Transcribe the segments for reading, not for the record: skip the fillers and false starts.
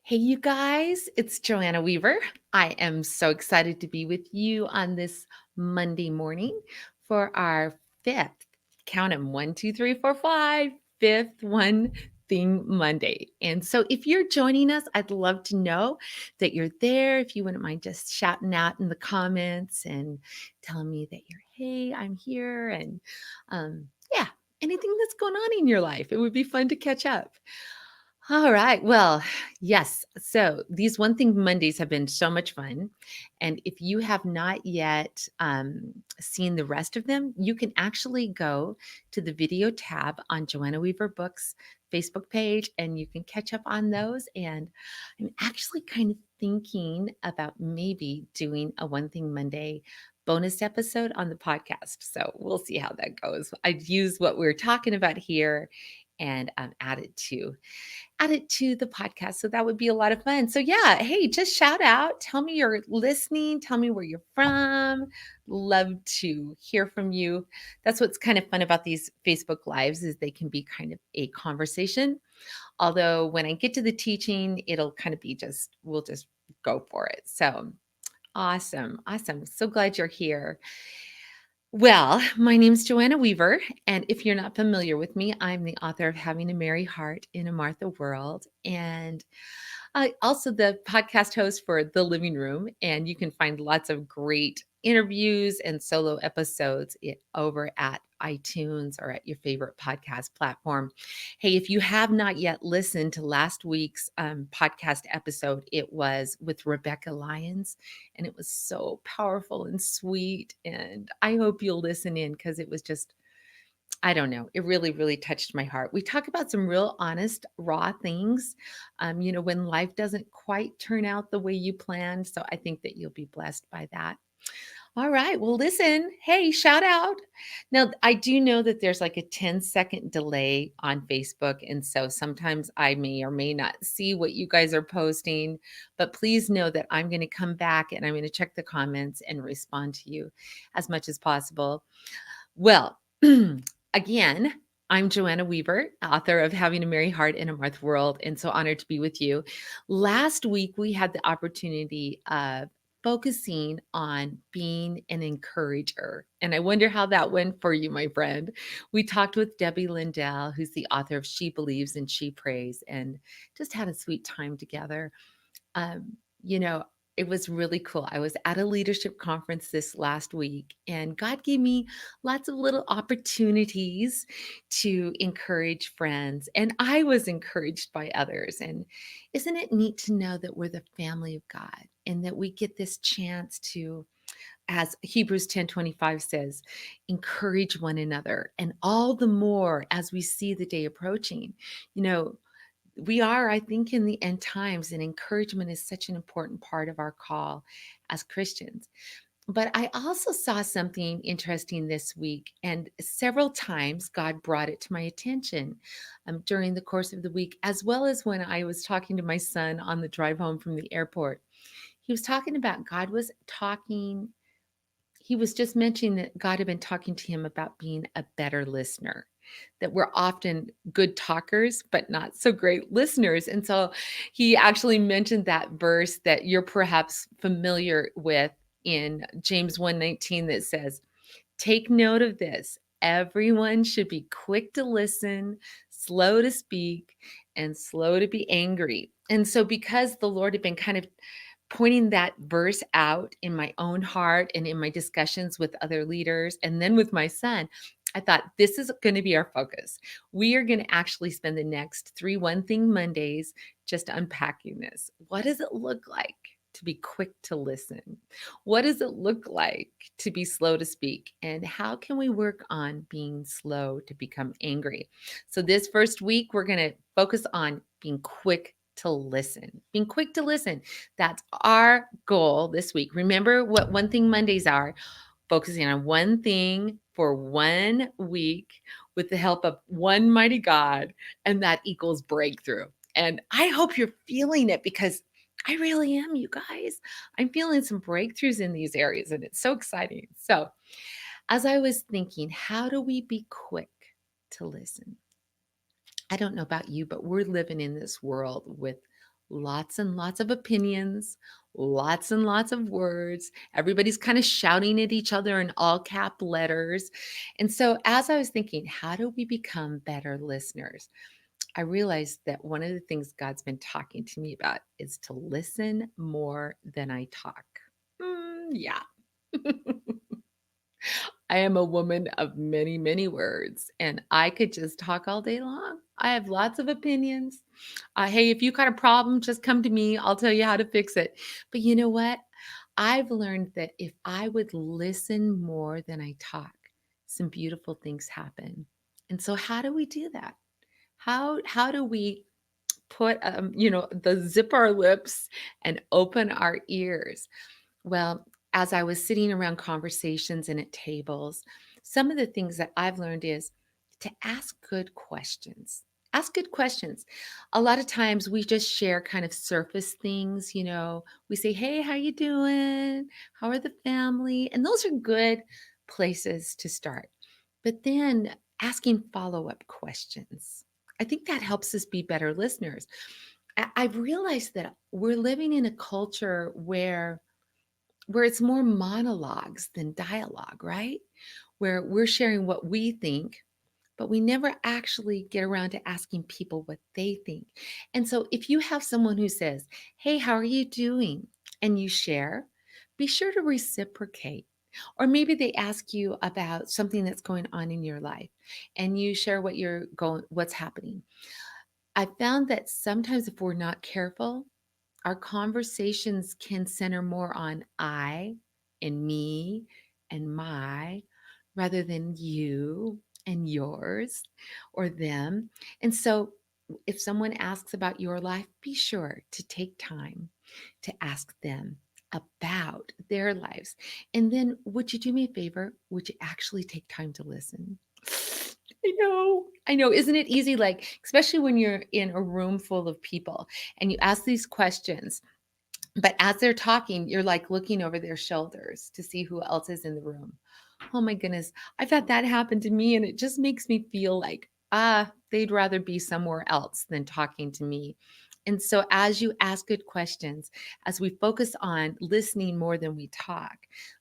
Hey, you guys, it's Joanna Weaver. I am so excited to be with you on this Monday morning for our fifth, count 'em, 1, 2, 3, 4, 5, fifth one thing Monday. And so if you're joining us, I'd love to know that you're there. If you wouldn't mind just shouting out in the comments and telling me that hey, I'm here. And yeah, anything that's going on in your life, it would be fun to catch up. All right. Well, yes. So these One Thing Mondays have been so much fun. And if you have not yet seen the rest of them, you can actually go to the video tab on Joanna Weaver Books Facebook page and you can catch up on those. And I'm actually kind of thinking about maybe doing a One Thing Monday bonus episode on the podcast. So we'll see how that goes. I'd use what we're talking about here and add it to the podcast. So that would be a lot of fun. So yeah, hey, just shout out. Tell me you're listening. Tell me where you're from. Love to hear from you. That's what's kind of fun about these Facebook Lives is they can be kind of a conversation. Although when I get to the teaching, it'll kind of be we'll just go for it. So awesome. Awesome. So glad you're here. Well, my name's Joanna Weaver, and if you're not familiar with me, I'm the author of Having a Merry Heart in a Martha World, and also the podcast host for The Living Room. And you can find lots of great interviews and solo episodes over at iTunes or at your favorite podcast platform. Hey, if you have not yet listened to last week's podcast episode, it was with Rebecca Lyons, and it was so powerful and sweet. And I hope you'll listen in because it was just I don't know. It really, really touched my heart. We talk about some real honest, raw things, when life doesn't quite turn out the way you planned. So I think that you'll be blessed by that. All right. Well, listen, hey, shout out. Now, I do know that there's like a 10-second delay on Facebook. And so sometimes I may or may not see what you guys are posting, but please know that I'm going to come back and I'm going to check the comments and respond to you as much as possible. Well, again, I'm Joanna Weaver, author of Having a Merry Heart in a Martha World, and so honored to be with you. Last week, we had the opportunity of focusing on being an encourager. And I wonder how that went for you, my friend. We talked with Debbie Lindell, who's the author of She Believes and She Prays, and just had a sweet time together. Um, you know, it was really cool. I was at a leadership conference this last week, and God gave me lots of little opportunities to encourage friends, and I was encouraged by others. And isn't it neat to know that we're the family of God and that we get this chance to, as Hebrews 10:25 says, encourage one another, and all the more as we see the day approaching. You know, we are, I think, in the end times, and encouragement is such an important part of our call as Christians. But I also saw something interesting this week, and several times God brought it to my attention during the course of the week, as well as when I was talking to my son on the drive home from the airport. He was talking about he was just mentioning that God had been talking to him about being a better listener, that we're often good talkers, but not so great listeners. And so he actually mentioned that verse that you're perhaps familiar with in James 1:19 that says, take note of this. Everyone should be quick to listen, slow to speak, and slow to be angry. And so, because the Lord had been kind of pointing that verse out in my own heart and in my discussions with other leaders and then with my son, I thought this is going to be our focus. We are going to actually spend the next 3 One Thing Mondays just unpacking this. What does it look like to be quick to listen? What does it look like to be slow to speak? And how can we work on being slow to become angry? So, this first week, we're going to focus on being quick to listen. Being quick to listen. That's our goal this week. Remember what One Thing Mondays are, focusing on one thing for 1 week with the help of one mighty God, and that equals breakthrough. And I hope you're feeling it because I really am, you guys. I'm feeling some breakthroughs in these areas, and it's so exciting. So, as I was thinking, how do we be quick to listen? I don't know about you, but we're living in this world with lots and lots of opinions, lots and lots of words. Everybody's kind of shouting at each other in all cap letters. And so, as I was thinking, how do we become better listeners? I realized that one of the things God's been talking to me about is to listen more than I talk. Yeah. I am a woman of many, many words, and I could just talk all day long. I have lots of opinions. Hey, if you got a problem, just come to me. I'll tell you how to fix it. But you know what? I've learned that if I would listen more than I talk, some beautiful things happen. And so, how do we do that? How do we put the zip our lips and open our ears? Well, as I was sitting around conversations and at tables, some of the things that I've learned is to ask good questions. Ask good questions. A lot of times we just share kind of surface things, We say, "Hey, how you doing? How are the family?" And those are good places to start. But then asking follow-up questions. I think that helps us be better listeners. I've realized that we're living in a culture where it's more monologues than dialogue, right? Where we're sharing what we think, but we never actually get around to asking people what they think. And so if you have someone who says, "Hey, how are you doing?" and you share, be sure to reciprocate. Or maybe they ask you about something that's going on in your life and you share what's happening. I found that sometimes if we're not careful, our conversations can center more on I and me and my rather than you and yours or them. And so, if someone asks about your life, be sure to take time to ask them about their lives. And then, would you do me a favor? Would you actually take time to listen? I know. I know. Isn't it easy? Like, especially when you're in a room full of people and you ask these questions, but as they're talking, you're like looking over their shoulders to see who else is in the room. Oh my goodness. I've had that happen to me, and it just makes me feel like, they'd rather be somewhere else than talking to me. And so, as you ask good questions, as we focus on listening more than we talk,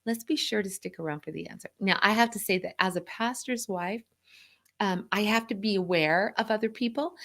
let's be sure to stick around for the answer. Now, I have to say that as a pastor's wife, I have to be aware of other people,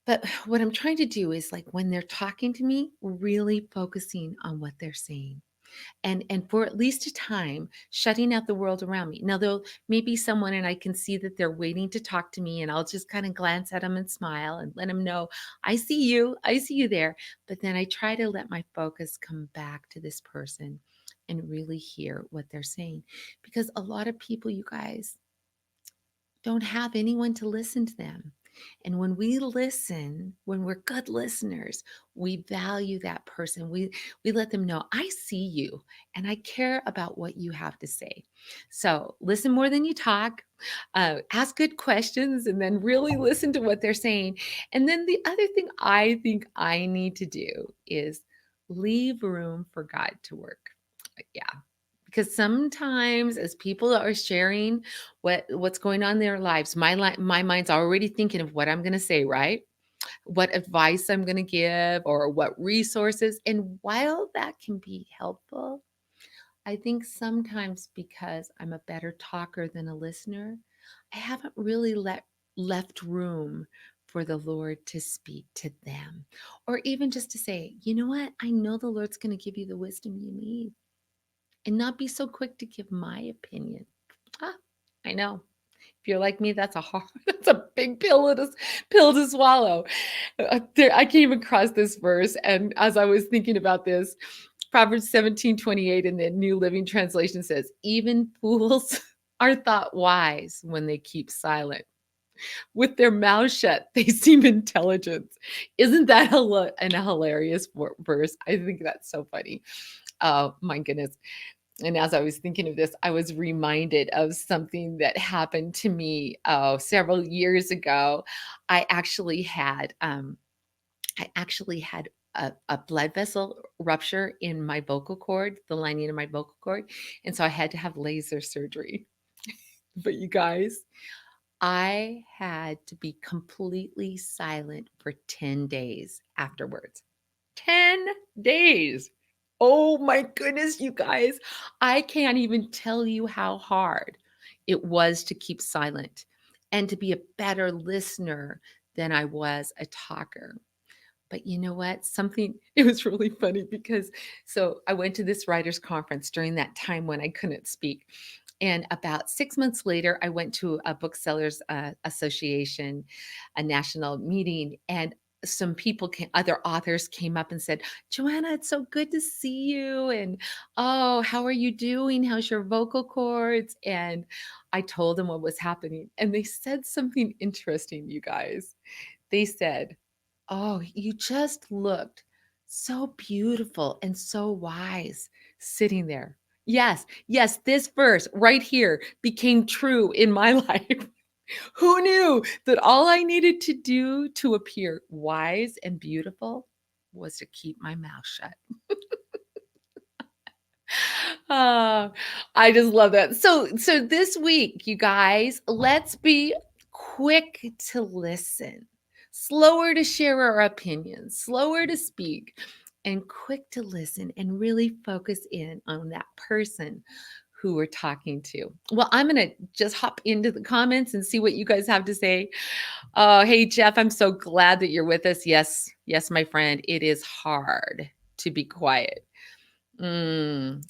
but what I'm trying to do is like when they're talking to me, really focusing on what they're saying. And for at least a time, shutting out the world around me. Now there'll maybe someone and I can see that they're waiting to talk to me and I'll just kind of glance at them and smile and let them know, I see you there. But then I try to let my focus come back to this person and really hear what they're saying. Because a lot of people, you guys, don't have anyone to listen to them. And when we listen, when we're good listeners, we value that person. We let them know, I see you and I care about what you have to say. So listen more than you talk, ask good questions, and then really listen to what they're saying. And then the other thing I think I need to do is leave room for God to work. Yeah, because sometimes as people are sharing what's going on in their lives, my mind's already thinking of what I'm going to say, right? What advice I'm going to give or what resources. And while that can be helpful, I think sometimes because I'm a better talker than a listener, I haven't really left room for the Lord to speak to them, or even just to say, you know what, I know the Lord's going to give you the wisdom you need, and not be so quick to give my opinion. Ah, I know. If you're like me, that's a hard, that's a big pill to swallow. I came across this verse, and as I was thinking about this, Proverbs 17:28 in the New Living Translation says, "Even fools are thought wise when they keep silent. With their mouths shut, they seem intelligent." Isn't that an hilarious verse? I think that's so funny. Oh my goodness. And as I was thinking of this, I was reminded of something that happened to me, several years ago. I actually had, um, I actually had a blood vessel rupture in my vocal cord, the lining of my vocal cord, and so I had to have laser surgery. But you guys, I had to be completely silent for 10 days afterwards. 10 days. Oh my goodness, you guys. I can't even tell you how hard it was to keep silent and to be a better listener than I was a talker. But you know what? Something it was really funny because so I went to this writers conference during that time when I couldn't speak. And about 6 months later, I went to a booksellers association, a national meeting, and some people came, other authors came up and said, Joanna, it's so good to see you. And oh, how are you doing? How's your vocal cords? And I told them what was happening. And they said something interesting, you guys. They said, "Oh, you just looked so beautiful and so wise sitting there." Yes, yes, this verse right here became true in my life. Who knew that all I needed to do to appear wise and beautiful was to keep my mouth shut? Oh, I just love that. So this week, you guys, let's be quick to listen, slower to share our opinions, slower to speak, and quick to listen and really focus in on that person who we're talking to. Well, I'm going to just hop into the comments and see what you guys have to say. Oh, hey Jeff, I'm so glad that you're with us. Yes, yes, my friend, it is hard to be quiet. Mm,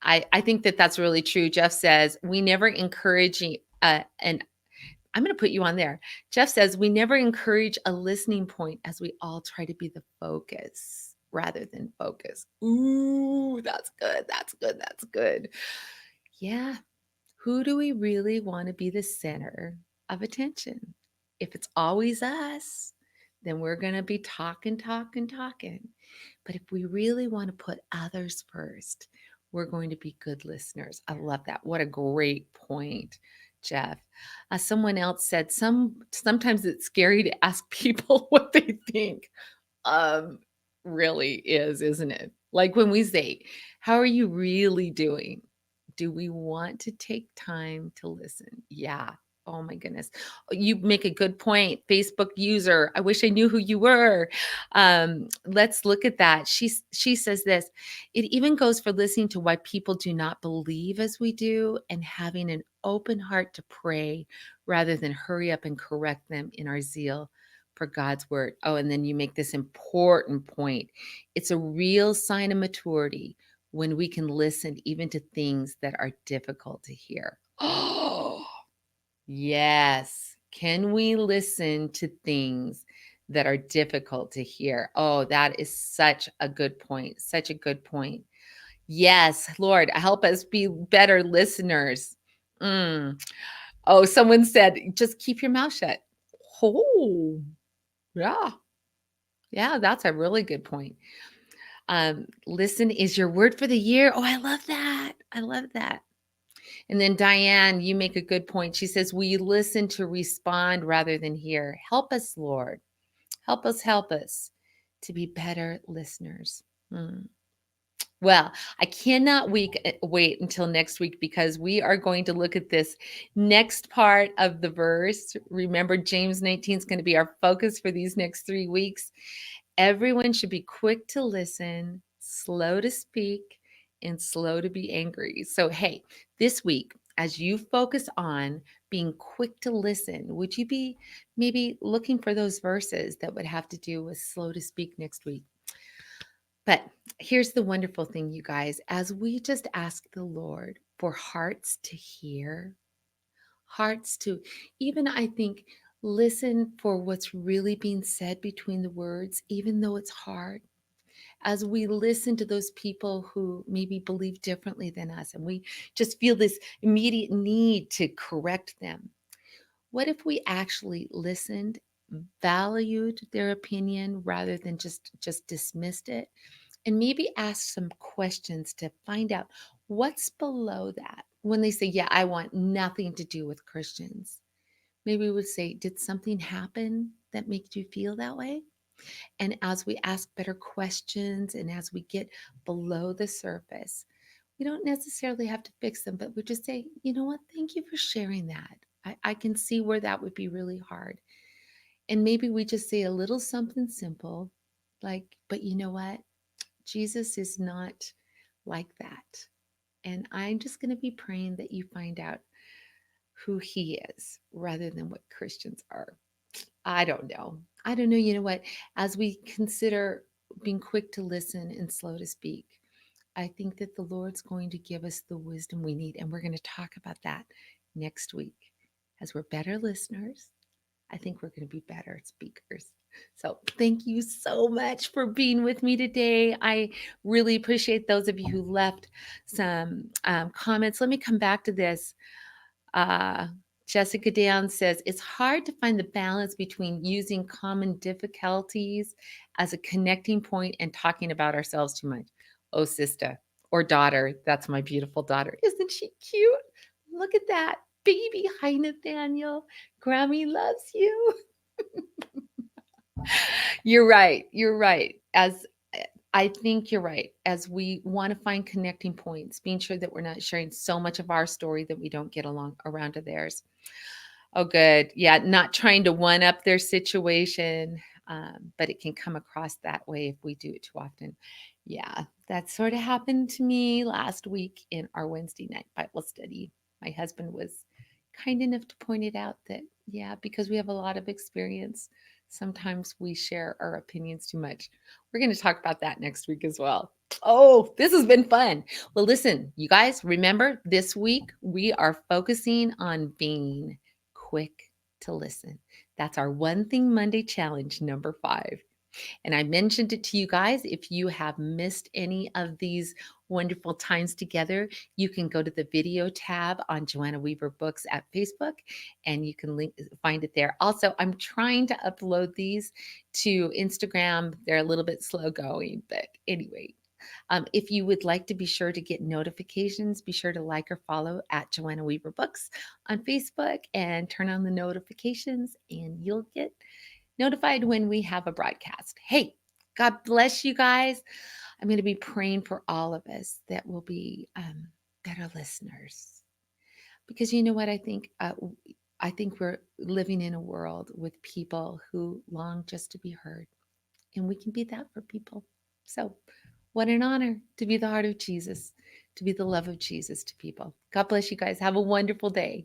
I think that that's really true. Jeff says, we never encourage, and I'm going to put you on there. Jeff says, we never encourage a listening point as we all try to be the focus rather than focus. Ooh, that's good. That's good. That's good. Yeah. Who do we really want to be the center of attention? If it's always us, then we're going to be talking, talking, talking. But if we really want to put others first, we're going to be good listeners. I love that. What a great point, Jeff. Someone else said sometimes it's scary to ask people what they think. Um, really is, isn't it? Like when we say, "How are you really doing?" Do we want to take time to listen? Yeah. Oh my goodness. You make a good point. Facebook user. I wish I knew who you were. Let's look at that. She says this. It even goes for listening to why people do not believe as we do and having an open heart to pray rather than hurry up and correct them in our zeal for God's word. Oh, and then you make this important point. It's a real sign of maturity when we can listen even to things that are difficult to hear. Oh, yes. Can we listen to things that are difficult to hear? Oh, that is such a good point. Such a good point. Yes, Lord, help us be better listeners. Mm. Oh, someone said, just keep your mouth shut. Oh, yeah. Yeah, that's a really good point. Listen is your word for the year. Oh, I love that. I love that. And then Diane, you make a good point. She says, we listen to respond rather than hear. Help us, Lord. Help us to be better listeners. Hmm. Well, I cannot wait until next week because we are going to look at this next part of the verse. Remember, James 19 is going to be our focus for these next 3 weeks. Everyone should be quick to listen, slow to speak, and slow to be angry. So, hey, this week, as you focus on being quick to listen, would you be maybe looking for those verses that would have to do with slow to speak next week? But here's the wonderful thing, you guys, as we just ask the Lord for hearts to hear, hearts to even, I think, listen for what's really being said between the words, even though it's hard. As we listen to those people who maybe believe differently than us, and we just feel this immediate need to correct them. What if we actually listened, valued their opinion rather than just dismissed it? And maybe ask some questions to find out what's below that. When they say, yeah, I want nothing to do with Christians, maybe we would say, did something happen that makes you feel that way? And as we ask better questions and as we get below the surface, we don't necessarily have to fix them, but we just say, you know what, thank you for sharing that. I can see where that would be really hard. And maybe we just say a little something simple. Like, but you know what? Jesus is not like that. And I'm just going to be praying that you find out who he is rather than what Christians are. I don't know. I don't know. You know what? As we consider being quick to listen and slow to speak, I think that the Lord's going to give us the wisdom we need. And we're going to talk about that next week. As we're better listeners, I think we're going to be better speakers. So, thank you so much for being with me today. I really appreciate those of you who left some comments. Let me come back to this. Uh, Jessica Down says it's hard to find the balance between using common difficulties as a connecting point and talking about ourselves too much. Oh, sister or daughter, that's my beautiful daughter. Isn't she cute? Look at that baby. Hi, Nathaniel. Grammy loves you. You're right. You're right. I think you're right. As we want to find connecting points, being sure that we're not sharing so much of our story that we don't get along around to theirs. Oh, good. Yeah, not trying to one up their situation, but it can come across that way if we do it too often. Yeah, that sort of happened to me last week in our Wednesday night Bible study. My husband was kind enough to point it out that, yeah, because we have a lot of experience, sometimes we share our opinions too much. We're going to talk about that next week as well. Oh, this has been fun. Well, listen, you guys, remember this week we are focusing on being quick to listen. That's our One Thing Monday challenge, number 5. And I mentioned it to you guys. If you have missed any of these wonderful times together, you can go to the video tab on Joanna Weaver Books at Facebook and you can find it there. Also, I'm trying to upload these to Instagram. They're a little bit slow going, but anyway, if you would like to be sure to get notifications, be sure to like or follow at Joanna Weaver Books on Facebook and turn on the notifications, and you'll get notified when we have a broadcast. Hey, God bless you guys. I'm going to be praying for all of us that will be better listeners. Because you know what I think? I think we're living in a world with people who long just to be heard, and we can be that for people. So, what an honor to be the heart of Jesus, to be the love of Jesus to people. God bless you guys. Have a wonderful day.